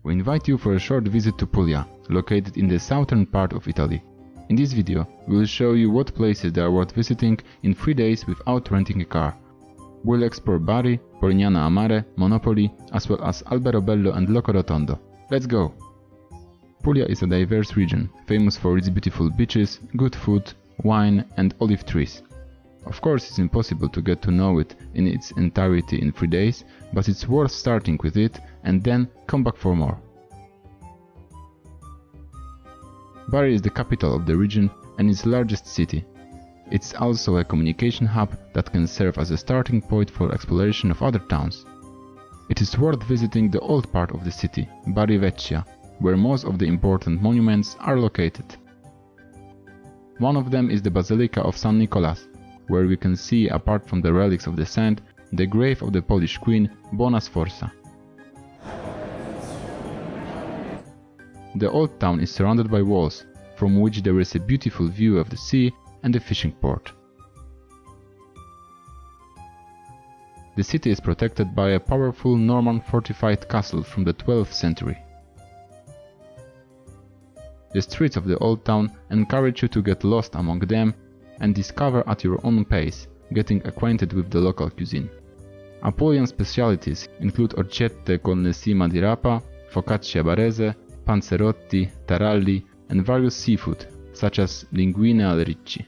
We invite you for a short visit to Puglia, located in the southern part of Italy. In this video, we will show you what places there are worth visiting in 3 days without renting a car. We'll explore Bari, Polignano, Mare, Monopoli, as well as Alberobello and Locorotondo. Let's go! Puglia is a diverse region, famous for its beautiful beaches, good food, wine and olive trees. Of course, it's impossible to get to know it in its entirety in 3 days, but it's worth starting with it and then come back for more. Bari is the capital of the region and its largest city. It's also a communication hub that can serve as a starting point for exploration of other towns. It is worth visiting the old part of the city, Bari Vecchia, where most of the important monuments are located. One of them is the Basilica of San Nicolas, where we can see, apart from the relics of the saint, the grave of the Polish queen Bona Sforza. The old town is surrounded by walls, from which there is a beautiful view of the sea and the fishing port. The city is protected by a powerful Norman fortified castle from the 12th century. The streets of the old town encourage you to get lost among them and discover at your own pace, getting acquainted with the local cuisine. Apulian specialities include orchette con le cima di rapa, focaccia barese, panzerotti, taralli and various seafood, such as linguine alle ricci.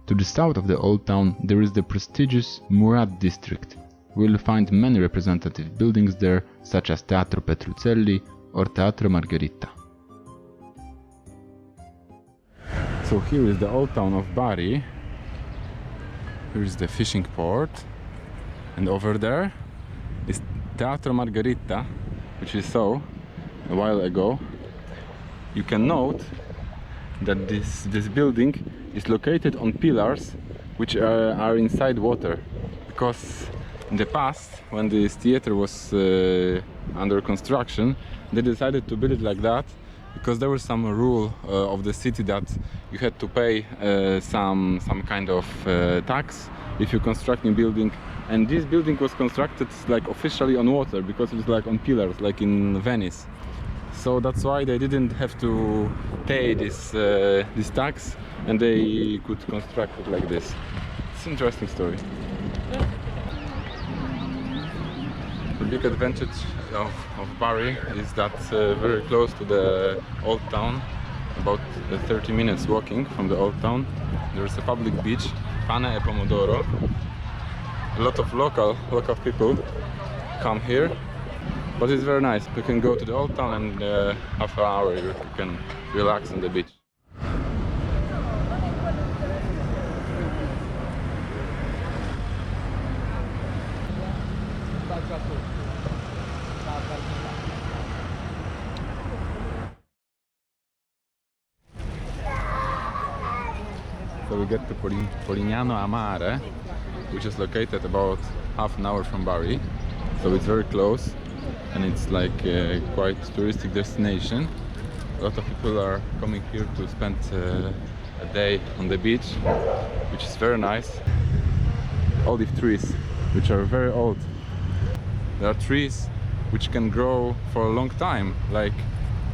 To the south of the old town there is the prestigious Murat district. We will find many representative buildings there, such as Teatro Petruccelli or Teatro Margherita. So here is the old town of Bari. Here is the fishing port, and over there is Teatro Margherita, which we saw a while ago. You can note that this building is located on pillars which are inside water, because in the past, when this theater was under construction, they decided to build it like that because there was some rule of the city that you had to pay some kind of tax if you construct a building, and this building was constructed like officially on water because it was like on pillars, like in Venice. So that's why they didn't have to pay this tax, and they could construct it like this. It's an interesting story. The big advantage of Bari is that very close to the old town, about 30 minutes walking from the old town, there is a public beach, Pane e Pomodoro. A lot of local people come here. But it's very nice. You can go to the old town and half an hour you can relax on the beach. So we get to Polignano a Mare, which is located about half an hour from Bari. So it's very close. And it's like a quite touristic destination. A lot of people are coming here to spend a day on the beach, which is very nice. Olive trees, which are very old. There are trees which can grow for a long time, like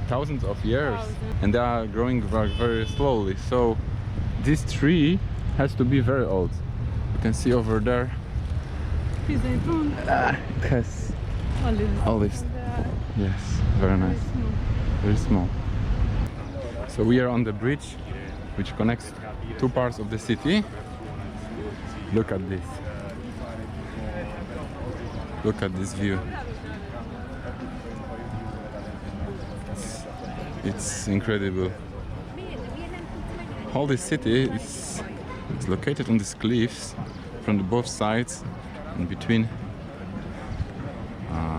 thousands of years, and they are growing very slowly. So this tree has to be very old. You can see over there. It has olives. Yes, very nice. Very small. So we are on the bridge which connects two parts of the city. Look at this. Look at this view. It's incredible. All this city is located on these cliffs from both sides, in between.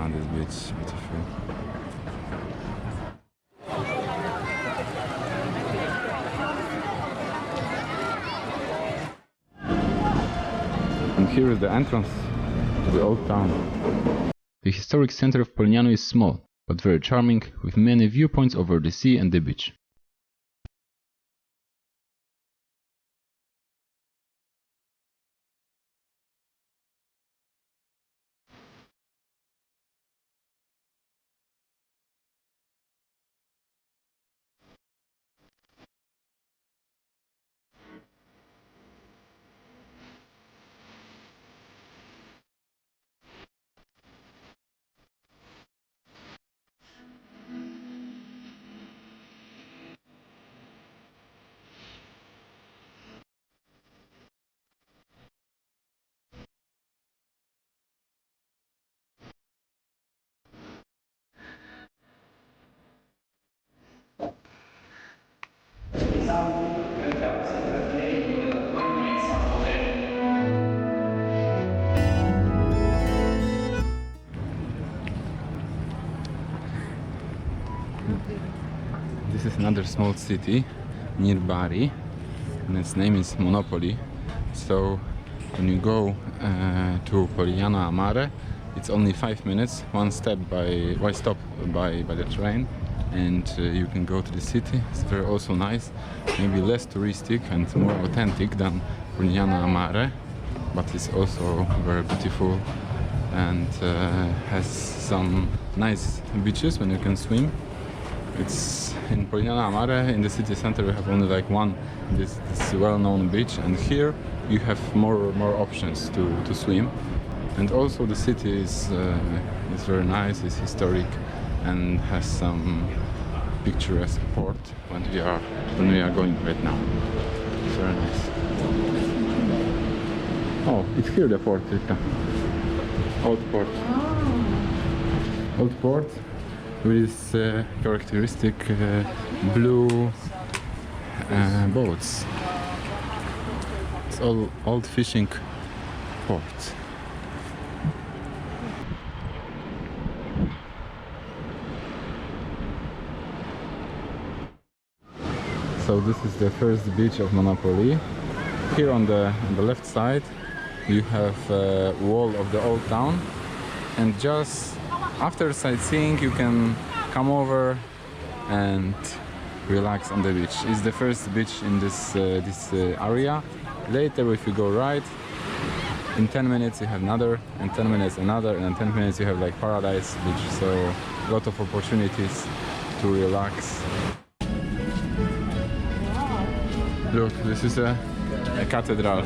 This beach, beautiful. And here is the entrance to the old town. The historic center of Polignano is small, but very charming, with many viewpoints over the sea and the beach. This is another small city near Bari, and its name is Monopoli. So when you go to Polignano Mare, it's only 5 minutes, one stop by the train, and you can go to the city. It's very also nice, maybe less touristic and more authentic than Polignano Mare, but it's also very beautiful and has some nice beaches when you can swim. It's in Polignano Mare, in the city center we have only like one this well-known beach, and here you have more options to swim. And also the city is very nice, it's historic and has some picturesque port when we are going right now. It's very nice. Oh, it's here the port, Rita. Old port. Oh. Old port with this characteristic blue boats. It's all old fishing port. So this is the first beach of Monopoli. Here on the left side you have a wall of the old town, and just after sightseeing you can come over and relax on the beach. It's the first beach in this area. Later, if you go right, in 10 minutes you have another, in 10 minutes another, and in 10 minutes you have like paradise beach. So a lot of opportunities to relax. Look, this is a cathedral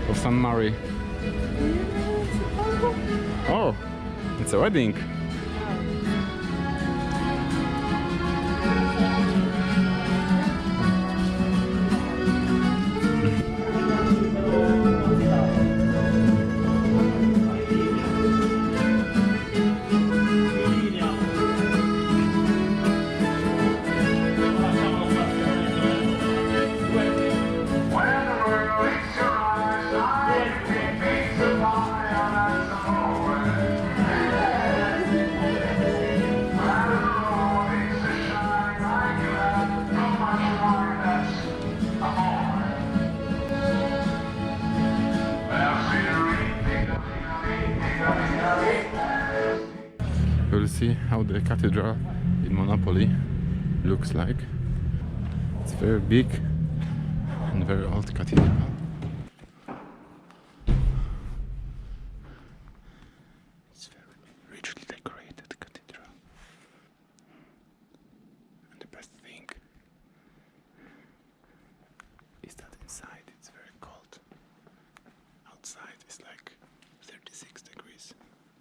of St. Mary. Oh, it's a wedding. We'll see how the cathedral in Monopoli looks like. It's very big and very old cathedral. It's very richly decorated cathedral. And the best thing is that inside it's very cold. Outside is like 36 degrees,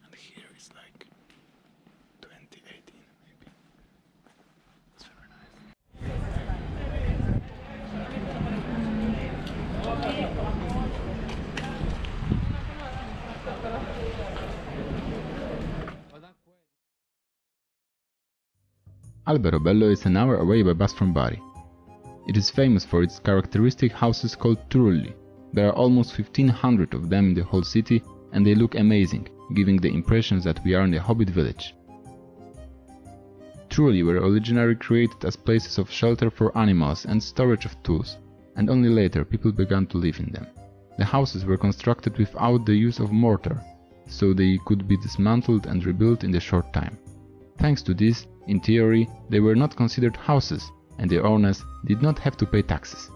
and here is like 2018 maybe. It's very nice. Alberobello is an hour away by bus from Bari. It is famous for its characteristic houses called trulli. There are almost 1500 of them in the whole city, and they look amazing, giving the impression that we are in a hobbit village. Trulli were originally created as places of shelter for animals and storage of tools, and only later people began to live in them. The houses were constructed without the use of mortar, so they could be dismantled and rebuilt in a short time. Thanks to this, in theory, they were not considered houses, and their owners did not have to pay taxes.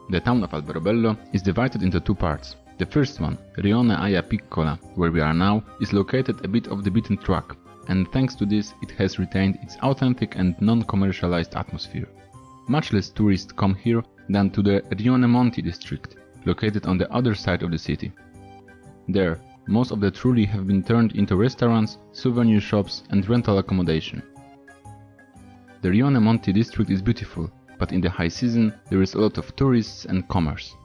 The town of Alberobello is divided into two parts. The first one, Rione Aia Piccola, where we are now, is located a bit off the beaten track, and thanks to this it has retained its authentic and non-commercialized atmosphere. Much less tourists come here than to the Rione Monti district, located on the other side of the city. There, most of the trulli have been turned into restaurants, souvenir shops and rental accommodation. The Rione Monti district is beautiful, but in the high season there is a lot of tourists and commerce.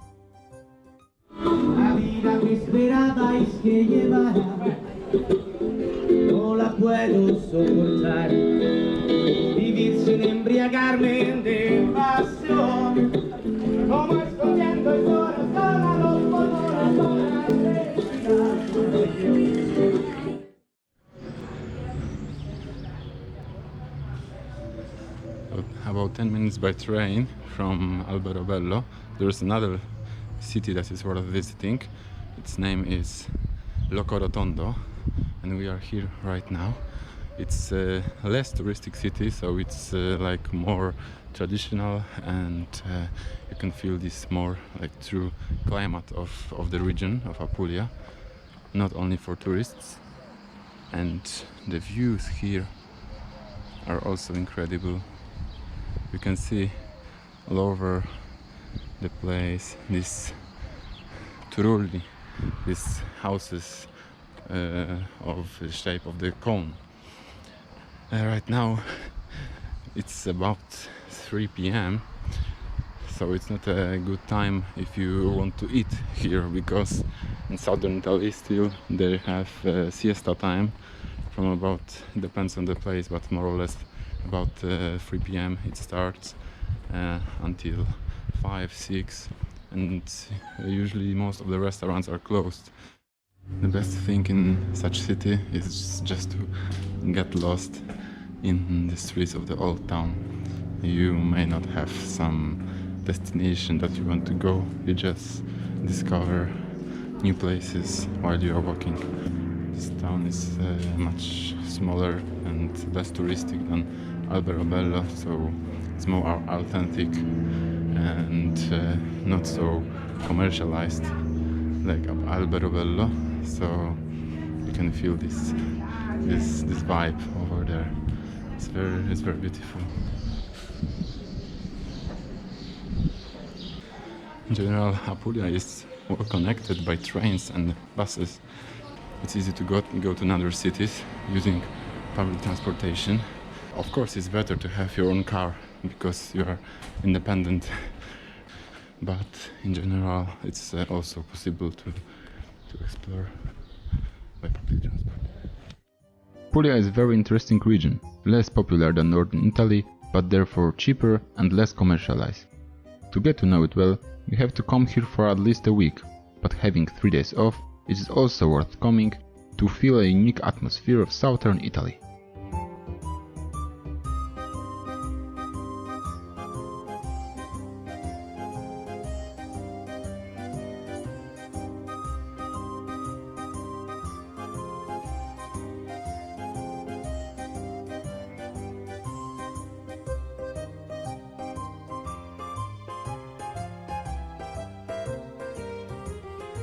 about 10 minutes by train from Alberobello. There's another city that is worth visiting. Its name is Locorotondo, and we are here right now. It's a less touristic city, so it's like more traditional, and you can feel this more like true climate of the region of Apulia, not only for tourists. And the views here are also incredible. You can see all over the place this turulli, these houses of the shape of the cone. Right now it's about 3 p.m. so it's not a good time if you want to eat here, because in southern Italy still they have siesta time from about, depends on the place, but more or less about 3 p.m. it starts until 5, 6, and usually most of the restaurants are closed. The best thing in such city is just to get lost in the streets of the old town. You may not have some destination that you want to go, you just discover new places while you are walking. This town is much smaller and less touristic than Alberobello, so it's more authentic and not so commercialized like Alberobello, so you can feel this vibe over there. It's very beautiful. In general, Apulia is well connected by trains and buses. It's easy to go to other cities using public transportation. Of course, it's better to have your own car because you are independent. But in general, it's also possible to explore by public transport. Puglia is a very interesting region, less popular than northern Italy, but therefore cheaper and less commercialized. To get to know it well, you have to come here for at least a week, but having 3 days off, it is also worth coming to feel a unique atmosphere of southern Italy.